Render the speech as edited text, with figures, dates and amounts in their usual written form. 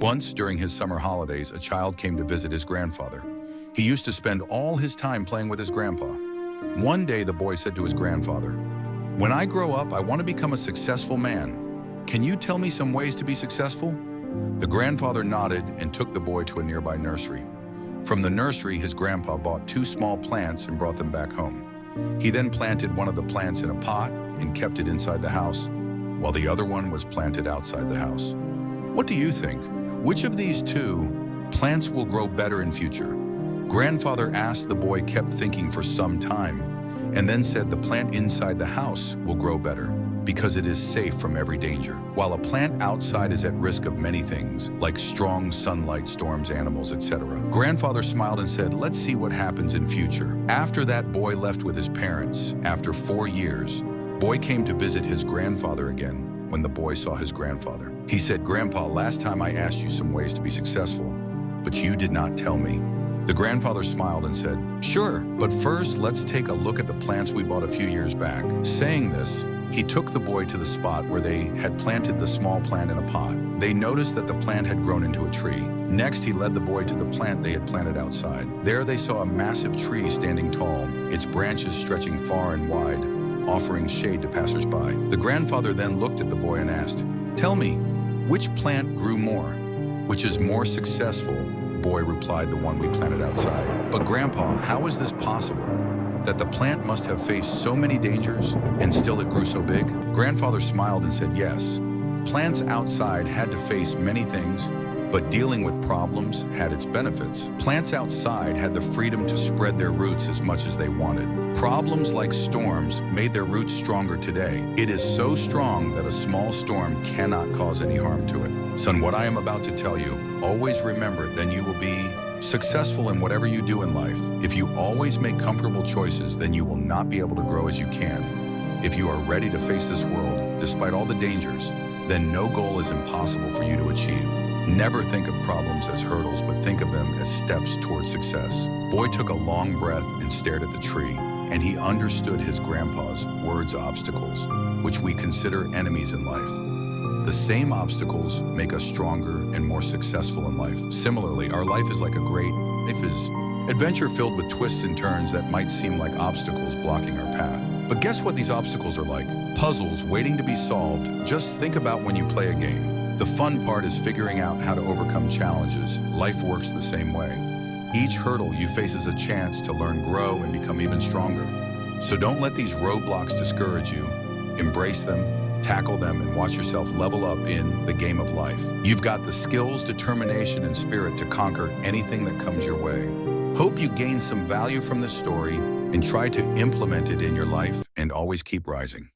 Once, during his summer holidays, a child came to visit his grandfather. He used to spend all his time playing with his grandpa. One day, the boy said to his grandfather, "When I grow up, I want to become a successful man. Can you tell me some ways to be successful?" The grandfather nodded and took the boy to a nearby nursery. From the nursery, his grandpa bought 2 small plants and brought them back home. He then planted one of the plants in a pot and kept it inside the house, while the other one was planted outside the house. What do you think? Which of these 2 plants will grow better in future? Grandfather asked. The boy kept thinking for some time and then said the plant inside the house will grow better because it is safe from every danger, while a plant outside is at risk of many things, like strong sunlight, storms, animals, etc. Grandfather smiled and said, "Let's see what happens in future." After that, boy left with his parents. After 4 years, boy came to visit his grandfather again. When the boy saw his grandfather, he said, "Grandpa, last time I asked you some ways to be successful, but you did not tell me." The grandfather smiled and said, "Sure, but first let's take a look at the plants we bought a few years back." Saying this, he took the boy to the spot where they had planted the small plant in a pot. They noticed that the plant had grown into a tree. Next, he led the boy to the plant they had planted outside. There they saw a massive tree standing tall, its branches stretching far and wide, offering shade to passersby. The grandfather then looked at the boy and asked, "Tell me, which plant grew more? Which is more successful?" Boy replied, "The one we planted outside." "But Grandpa, how is this possible? That the plant must have faced so many dangers and still it grew so big?" Grandfather smiled and said, "Yes, plants outside had to face many things, but dealing with problems had its benefits. Plants outside had the freedom to spread their roots as much as they wanted. Problems like storms made their roots stronger today. It is so strong that a small storm cannot cause any harm to it. Son, what I am about to tell you, always remember, then you will be successful in whatever you do in life. If you always make comfortable choices, then you will not be able to grow as you can. If you are ready to face this world, despite all the dangers, then no goal is impossible for you to achieve. Never think of problems as hurdles, but think of them as steps towards success." Boy took a long breath and stared at the tree, and he understood his grandpa's words, obstacles, which we consider enemies in life. The same obstacles make us stronger and more successful in life. Similarly, our life is like a great adventure filled with twists and turns that might seem like obstacles blocking our path. But guess what these obstacles are like? Puzzles waiting to be solved. Just think about when you play a game. The fun part is figuring out how to overcome challenges. Life works the same way. Each hurdle you face is a chance to learn, grow, and become even stronger. So don't let these roadblocks discourage you. Embrace them, tackle them, and watch yourself level up in the game of life. You've got the skills, determination, and spirit to conquer anything that comes your way. Hope you gain some value from this story and try to implement it in your life, and always keep rising.